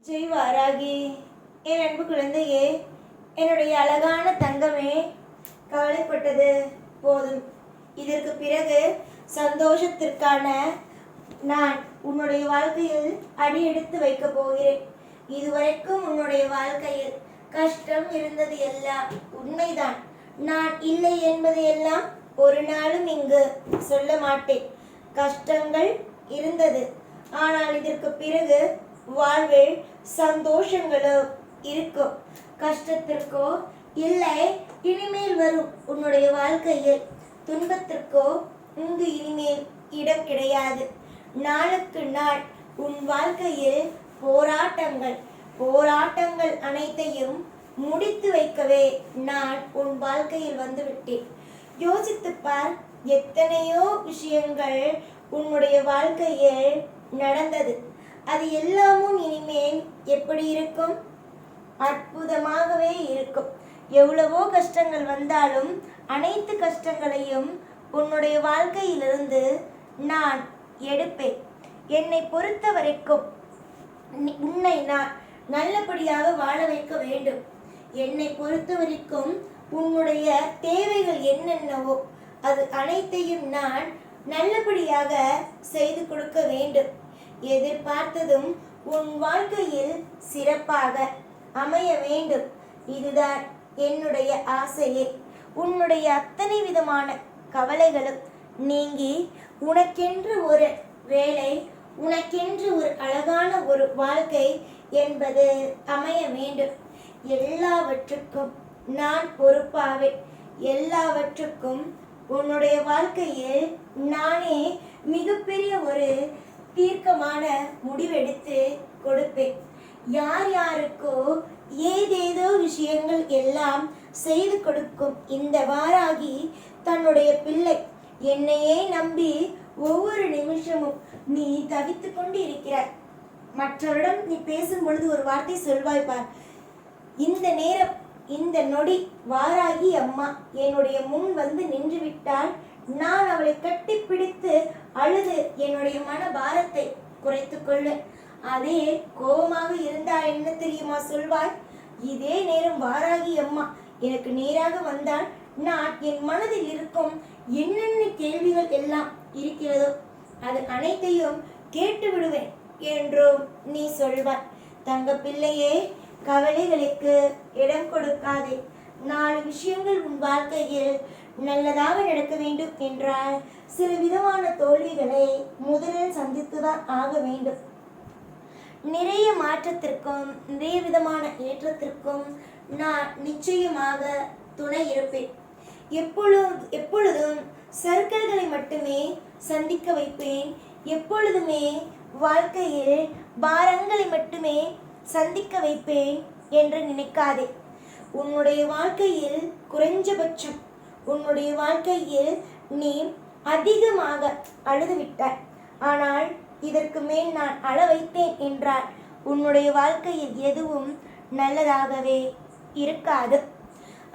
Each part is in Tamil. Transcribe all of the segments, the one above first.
ஜெய் வாராகி, என் அன்பு குழந்தையே, என்னுடைய அழகான தங்கமே, கவலைப்பட்டது போதும். இதற்கு பிறகு சந்தோஷத்திற்கான நான் உன்னுடைய வாழ்க்கையில் அடியெடுத்து வைக்கப் போகிறேன். இதுவரைக்கும் உன்னுடைய வாழ்க்கையில் கஷ்டம் இருந்தது எல்லாம் உண்மைதான். நான் இல்லை என்பது எல்லாம் ஒரு நாளும் இங்கு சொல்ல மாட்டேன். கஷ்டங்கள் இருந்தது, ஆனால் இதற்கு பிறகு வாழ்வில் சந்தோஷங்களோ இருக்கும். கஷ்டத்திற்கோ இல்லை இனிமேல் வரும் உன்னுடைய வாழ்க்கையில் துன்பத்திற்கோ இங்கு இனிமேல் இடம் கிடையாது. நாளுக்கு நாள் உன் வாழ்க்கையில் போராட்டங்கள் அனைத்தையும் முடித்து வைக்கவே நான் உன் வாழ்க்கையில் வந்துவிட்டேன். யோசித்துப்பார், எத்தனையோ விஷயங்கள் உன்னுடைய வாழ்க்கையில் நடந்தது. அது எல்லாமும் இனிமேல் எப்படி இருக்கும்? அற்புதமாகவே இருக்கும். எவ்வளவோ கஷ்டங்கள் வந்தாலும் அனைத்து கஷ்டங்களையும் உன்னுடைய வாழ்க்கையிலிருந்து நான் எடுப்பேன். என்னை பொறுத்த வரைக்கும் உன்னை நான் நல்லபடியாக வாழ வைக்க வேண்டும். என்னை பொறுத்த வரைக்கும் உன்னுடைய தேவைகள் என்னென்னவோ அது அனைத்தையும் நான் நல்லபடியாக செய்து கொடுக்க வேண்டும். எதிர்பார்த்ததும் உன் வாழ்க்கையில் சிறப்பாக அமைய வேண்டும். இதுதான் என்னுடைய ஆசையே. உன்னுடைய அத்தனை விதமான கவலைகளும் நீங்கி உனக்கென்று ஒரு வேலை, உனக்கென்று ஒரு அழகான ஒரு வாழ்க்கை என்பது அமைய வேண்டும். எல்லாவற்றுக்கும் நான் பொறுப்பாவேன். எல்லாவற்றுக்கும் உன்னுடைய வாழ்க்கையில் நானே மிகப்பெரிய ஒரு தீர்க்கமான முடிவெடுத்து கொடுப்பேன். யார் யாருக்கோ ஏதேதோ விஷயங்கள் எல்லாம் செய்து கொடுக்கும் இந்த வாராகி தன்னுடைய பிள்ளை என்னையே நம்பி ஒவ்வொரு நிமிஷமும் நீ தவித்து கொண்டு இருக்கிறாய். மற்றவரிடம் நீ பேசும் பொழுது ஒரு வார்த்தை சொல்வாய் பார். இந்த நேரம், இந்த நொடி வாராகி அம்மா என்னுடைய முன் வந்து நின்று விட்டால் நான் அவளை கட்டி பிடித்து அழுது என்னுடைய மன பாரத்தை குறைத்து கொள்ள. அதே கோபமாக இருந்தால் என்ன தெரியுமா சொல்வாய்? இதே நேரம் வாராகி அம்மா எனக்கு நேராக வந்தால் நான் என் மனதில் இருக்கும் என்னென்ன கேள்விகள் எல்லாம் இருக்கிறதோ அது அனைத்தையும் கேட்டு விடுவேன் என்றும் நீ சொல்வாய். தங்க பிள்ளையே, கவலைகளுக்கு இடம் கொடுக்காதே. 4 விஷயங்கள் உன் வாழ்க்கையில் நல்லதாக நடக்க வேண்டும் என்றால் சில விதமான தோல்விகளை முதலில் சந்தித்துதான் ஆக வேண்டும். நிறைய மாற்றத்திற்கும் நிறைய விதமான ஏற்றத்திற்கும் நான் நிச்சயமாக துணை இருப்பேன். எப்பொழுதும் சர்க்கல்களை மட்டுமே சந்திக்க வைப்பேன். எப்பொழுதுமே வாழ்க்கையில் பாரங்களை மட்டுமே சந்திக்க வைப்பேன் என்று நினைக்காதே. உன்னுடைய வாழ்க்கையில் குறைஞ்சபட்சம் உன்னுடைய வாழ்க்கையில் நீ அதிகமாக அழுது விட்டாய். ஆனால் இதற்கு மேல் நான் அழ வைத்தேன் என்றால் உன்னுடைய வாழ்க்கையில் எதுவும் நல்லதாகவே இருக்காது.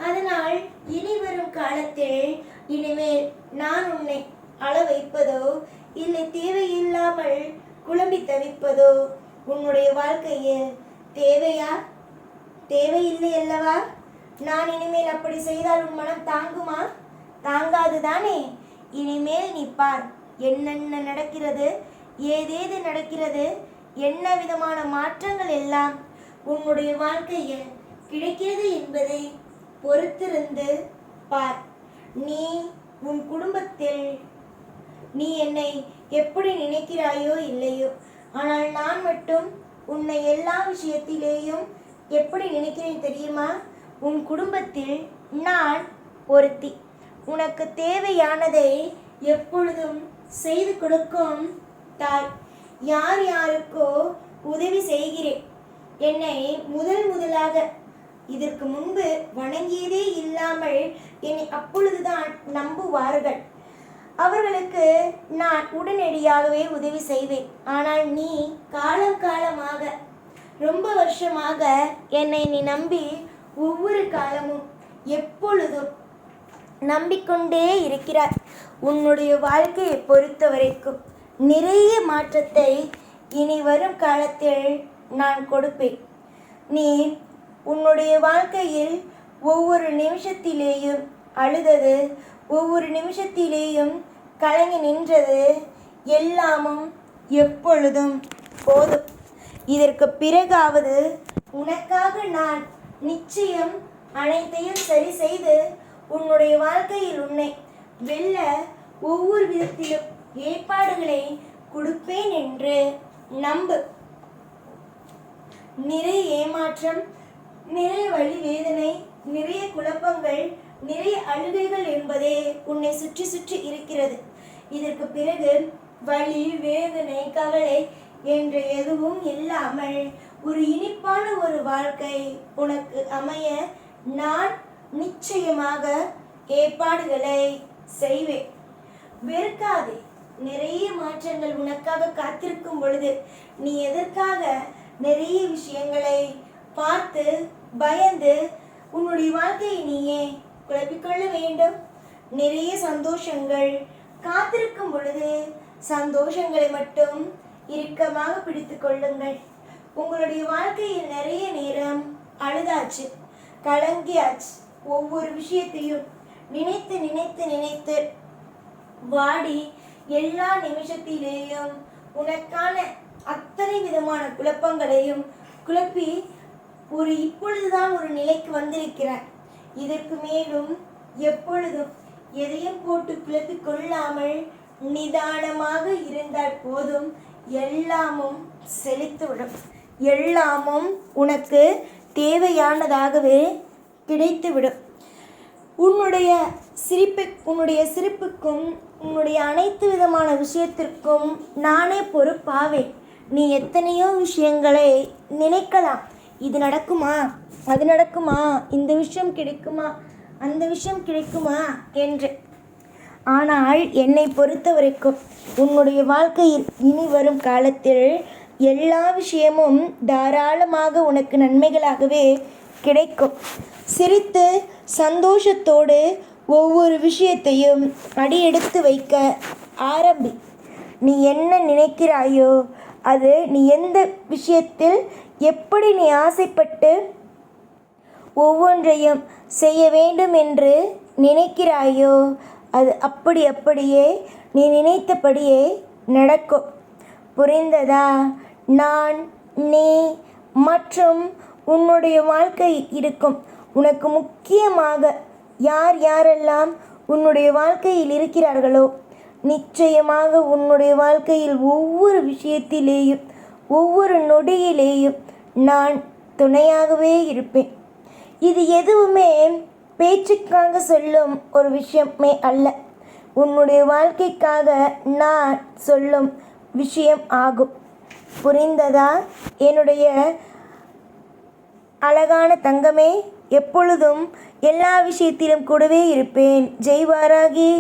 அதனால் இனி வரும் காலத்தில் இனிமேல் நான் உன்னை அழ வைப்பதோ இல்லை தேவையில்லாமல் குழம்பி தவிப்பதோ உன்னுடைய வாழ்க்கையில் தேவையா? தேவையில்லை அல்லவா? நான் இனிமேல் அப்படி செய்தால் உன் மனம் தாங்குமா? தாங்காது தானே? இனிமேல் நீ பார், என்னென்ன நடக்கிறது, ஏதேது நடக்கிறது, என்ன விதமான மாற்றங்கள் எல்லாம் உன்னுடைய வாழ்க்கையில் கிடைக்கிறது என்பதை பொறுத்திருந்து பார். நீ உன் குடும்பத்தில் நீ என்னை எப்படி நினைக்கிறாயோ இல்லையோ, ஆனால் நான் மட்டும் உன்னை எல்லா விஷயத்திலேயும் எப்படி நினைக்கிறேன் தெரியுமா? உன் குடும்பத்தில் நான் ஒருத்தி. உனக்கு தேவையானதை எப்பொழுதும் செய்து கொடுக்கும் தாய். யார் யாருக்கோ உதவி செய்கிறேன். என்னை முதலாக இதற்கு முன்பு வணங்கியதே இல்லாமல் என்னை அப்பொழுதுதான் நம்புவார்கள். அவர்களுக்கு நான் உடனடியாகவே உதவி செய்வேன். ஆனால் நீ காலமாக ரொம்ப வருஷமாக என்னை நீ நம்பி ஒவ்வொரு காலமும் எப்பொழுதும் நம்பிக்கொண்டே இருக்கிறார். உன்னுடைய வாழ்க்கையை பொறுத்த வரைக்கும் நிறைய மாற்றத்தை இனி வரும் காலத்தில் நான் கொடுப்பேன். நீ உன்னுடைய வாழ்க்கையில் ஒவ்வொரு நிமிஷத்திலேயும் அழுதது, ஒவ்வொரு நிமிஷத்திலேயும் கலங்கி நின்றது எல்லாமும் எப்பொழுதும் போதும். இதற்கு பிறகாவது உனக்காக நான் நிச்சயம் அனைத்தையும் சரி செய்து உன்னுடைய வாழ்க்கையில் உன்னை வெல்ல ஒவ்வொரு விதத்திலும் ஏற்பாடுகளை கொடுப்பேன் என்று நம்பு. நிறைய ஏமாற்றம், நிறைய வலி வேதனை, நிறைய குழப்பங்கள், நிறைய அழுகைகள் என்பதே உன்னை சுற்றி சுற்றி இருக்கிறது. இதற்கு பிறகு வலி வேதனை கவலை என்ற எதுவும் இல்லாமல் ஒரு இனிப்பான ஒரு வாழ்க்கை உனக்கு அமைய நான் நிச்சயமாக ஏற்பாடுகளை செய்வேன். வெறுக்காதே. நிறைய மாற்றங்கள் உனக்காக காத்திருக்கும் பொழுது நீ எதற்காக நிறைய விஷயங்களை பார்த்து பயந்து உன்னுடைய வாழ்க்கையை நீயே குழப்பிக்கொள்ள வேண்டும்? நிறைய சந்தோஷங்கள் காத்திருக்கும் பொழுது சந்தோஷங்களை மட்டும் இறுக்கமாக பிடித்து கொள்ளுங்கள். உங்களுடைய வாழ்க்கையில் நிறைய நேரம் அழுதாச்சு, கலங்கியாச்சு. ஒவ்வொரு விஷயத்தையும் நினைத்து நினைத்து நினைத்து வாடி எல்லா நிமிஷத்திலேயும் உனக்கான அத்தனை விதமான குழப்பங்களையும் குழப்பி இப்பொழுதுதான் ஒரு நிலைக்கு வந்திருக்கிறார். இதற்கு மேலும் எப்பொழுதும் எதையும் போட்டு குழப்பிக் கொள்ளாமல் நிதானமாக இருந்தால் போதும். எல்லாமும் செழித்துவிடும். எல்லாமும் உனக்கு தேவையானதாகவே கிடைத்துவிடும். உன்னுடைய சிரிப்புக்கும் உன்னுடைய அனைத்து விதமான விஷயத்திற்கும் நானே பொறுப்பாவேன். நீ எத்தனையோ விஷயங்களை நினைக்கலாம். இது நடக்குமா, அது நடக்குமா, இந்த விஷயம் கிடைக்குமா, அந்த விஷயம் கிடைக்குமா என்று. ஆனால் என்னை பொறுத்த வரைக்கும் உன்னுடைய வாழ்க்கையில் இனி வரும் காலத்தில் எல்லா விஷயமும் தாராளமாக உனக்கு நன்மைகளாகவே கிடைக்கும். சிரித்து சந்தோஷத்தோடு ஒவ்வொரு விஷயத்தையும் அடியெடுத்து வைக்க ஆரம்பி. நீ என்ன நினைக்கிறாயோ அது நீ எந்த விஷயத்தில் எப்படி நீ ஆசைப்பட்டு ஒவ்வொன்றையும் செய்ய வேண்டும் என்று நினைக்கிறாயோ அது அப்படியே நீ நினைத்தபடியே நடக்கும். புரிந்ததா? நான், நீ மற்றும் உன்னுடைய வாழ்க்கை இருக்கும். உனக்கு முக்கியமாக யார் யாரெல்லாம் உன்னுடைய வாழ்க்கையில் இருக்கிறார்களோ நிச்சயமாக உன்னுடைய வாழ்க்கையில் ஒவ்வொரு விஷயத்திலேயும் ஒவ்வொரு நொடியிலேயும் நான் துணையாகவே இருப்பேன். இது எதுவுமே பேச்சுக்காக சொல்லும் ஒரு விஷயமே அல்ல, உன்னுடைய வாழ்க்கைக்காக நான் சொல்லும் விஷயம் ஆகும். புரிந்ததா? என்னுடைய அழகான தங்கமே, எப்பொழுதும் எல்லா விஷயத்திலும் கூடவே இருப்பேன். ஜெய் வாராகி.